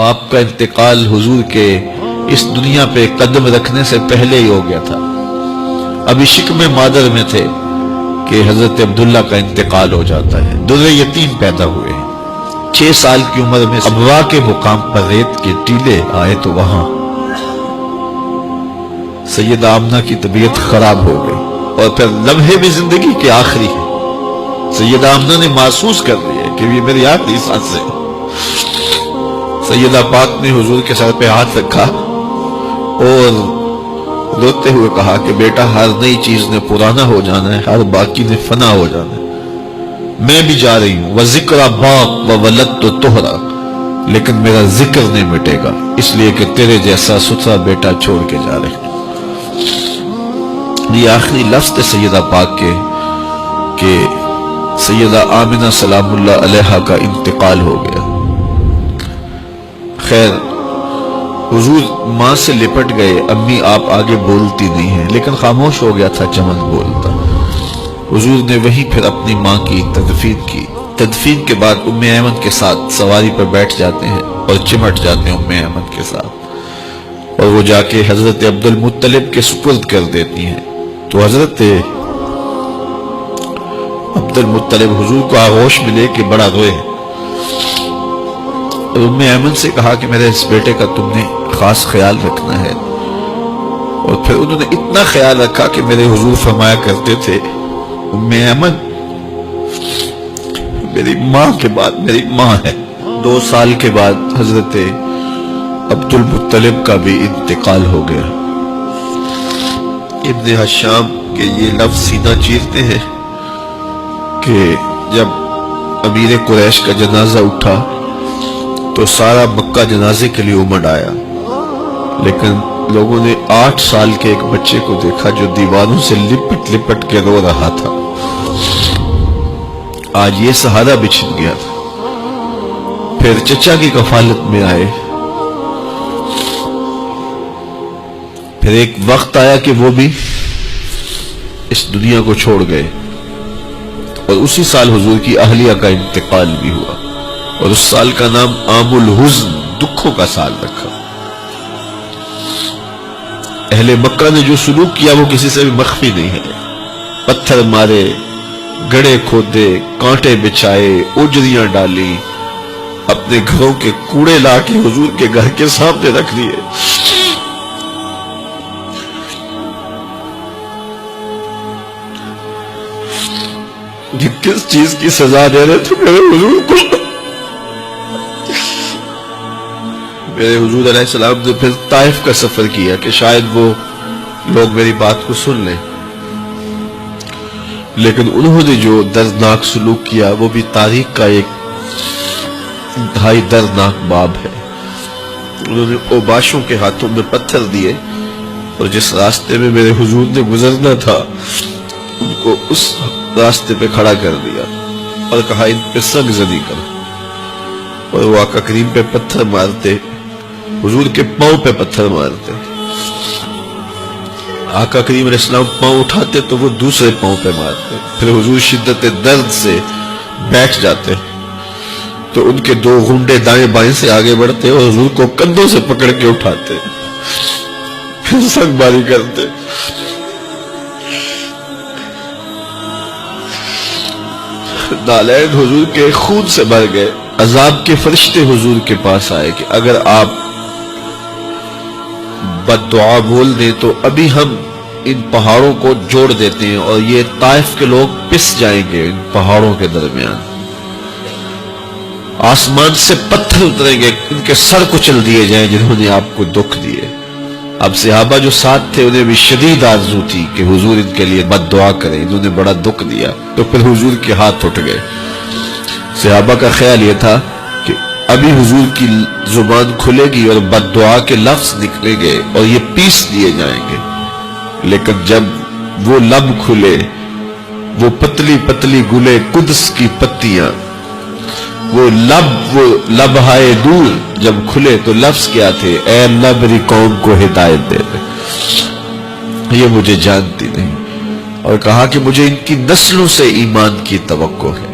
باپ کا انتقال حضور کے اس دنیا پہ قدم رکھنے سے پہلے ہی ہو گیا تھا. ابھی شکم مادر میں تھے کہ حضرت عبداللہ کا انتقال ہو جاتا ہے. در یتیم پیدا ہوئے. 6 سال کی عمر میں ابوا کے مقام پر ریت کے ٹیلے آئے تو وہاں سیدہ آمنہ کی طبیعت خراب ہو گئی اور پھر لمحے بھی زندگی کے آخری ہے. سیدہ آمنہ نے محسوس کر لیا کہ یہ میری آخری سانس ہے. سیدہ پاک نے حضور کے سر پہ ہاتھ رکھا اور روتے ہوئے کہا کہ بیٹا ہر نئی چیز نے پرانا ہو جانا ہے، ہر باقی نے فنا ہو جانا ہے. میں بھی جا رہی ہوں. وَذِكْرَ بَاق وَوَلَدْتُ طُهْرًا، لیکن میرا ذکر نہیں مٹے گا، اس لیے کہ تیرے جیسا ستھرا بیٹا چھوڑ کے جا رہے ہیں. یہ آخری لفظ تھے سیدہ پاک کے کہ سیدہ آمنہ سلام اللہ علیہا کا انتقال ہو گیا. خیر حضور ماں سے لپٹ گئے. امی آپ آگے بولتی نہیں ہیں، لیکن خاموش ہو گیا تھا چمن بولتا. حضور نے وہیں پھر اپنی ماں کی تدفین کی. تدفین کے بعد ام ایمن کے ساتھ سواری پر بیٹھ جاتے ہیں اور چمٹ جاتے ہیں ام ایمن کے ساتھ، اور وہ جا کے حضرت عبد المطلب کے سپرد کر دیتی ہیں. تو حضرت عبد المطلب حضور کو آغوش ملے کہ بڑا روئے. ام ایمن سے کہا کہ میرے اس بیٹے کا تم نے خاص خیال رکھنا ہے. اور پھر انہوں نے اتنا خیال رکھا کہ میرے حضور فرمایا کرتے تھے ام ایمن میری ماں کے بعد میری ماں ہے. 2 سال کے بعد حضرت عبد المطلب کا بھی انتقال ہو گیا. ابن حشام کے یہ لفظ سینہ چیرتے ہیں کہ جب امیر قریش کا جنازہ اٹھا تو سارا مکہ جنازے کے لیے امڑ آیا، لیکن لوگوں نے 8 سال کے ایک بچے کو دیکھا جو دیواروں سے لپٹ لپٹ کے رو رہا تھا. آج یہ سہارا بچھن گیا تھا. پھر چچا کی کفالت میں آئے. پھر ایک وقت آیا کہ وہ بھی اس دنیا کو چھوڑ گئے، اور اسی سال حضور کی اہلیہ کا انتقال بھی ہوا، اور اس سال کا نام عام الحزن، دکھوں کا سال رکھا. اہل مکہ نے جو سلوک کیا وہ کسی سے بھی مخفی نہیں ہے. پتھر مارے، گڑھے کھودے، کانٹے بچھائے، اجریاں ڈالی، اپنے گھروں کے کوڑے لا کے حضور کے گھر کے سامنے رکھ دیے. یہ کس چیز کی سزا دے رہے تھے میرے حضور کو؟ میرے حضور علیہ السلام نے پھر طائف کا سفر کیا کہ شاید وہ لوگ میری بات کو سن لیں، لیکن انہوں نے جو دردناک سلوک کیا وہ بھی تاریخ کا ایک انتہائی دردناک باب ہے. انہوں نے اوباشوں کے ہاتھوں میں پتھر دیے اور جس راستے میں میرے حضور نے گزرنا تھا ان کو اس راستے پہ کھڑا کر دیا اور کہا ان پہ سنگ زنی کر. اور وہ آقا کریم پہ پتھر مارتے، حضور کے پاؤں پہ پتھر مارتے. آقا کریم علیہ السلام پاؤں اٹھاتے تو وہ دوسرے پاؤں پہ مارتے. پھر حضور شدت درد سے بیٹھ جاتے تو ان کے 2 گھنڈے دائیں بائیں سے آگے بڑھتے اور حضور کو کندھوں سے پکڑ کے اٹھاتے، پھر سنگ باری کرتے. نالین حضور کے خون سے بھر گئے. عذاب کے فرشتے حضور کے پاس آئے کہ اگر آپ بد دعا بول دیں تو ابھی ہم ان پہاڑوں کو جوڑ دیتے ہیں اور یہ طائف کے لوگ پس جائیں گے ان پہاڑوں کے درمیان. آسمان سے پتھر اتریں گے، ان کے سر کچل دیے جائیں جنہوں نے آپ کو دکھ دیے. اب صحابہ جو ساتھ تھے انہیں بھی شدید آرزو تھی کہ حضور ان کے لیے بد دعا کریں، انہوں نے بڑا دکھ دیا. تو پھر حضور کے ہاتھ اٹھ گئے. صحابہ کا خیال یہ تھا کہ ابھی حضور کی زبان کھلے گی اور بد دعا کے لفظ نکلیں گے اور یہ پیس دیے جائیں گے. لیکن جب وہ لب کھلے، وہ پتلی پتلی گلے قدس کی پتیاں، وہ لب ہائے دور جب کھلے تو لفظ کیا تھے؟ اے اللہ میری قوم کو ہدایت دے دے، یہ مجھے جانتی نہیں. اور کہا کہ مجھے ان کی نسلوں سے ایمان کی توقع ہے.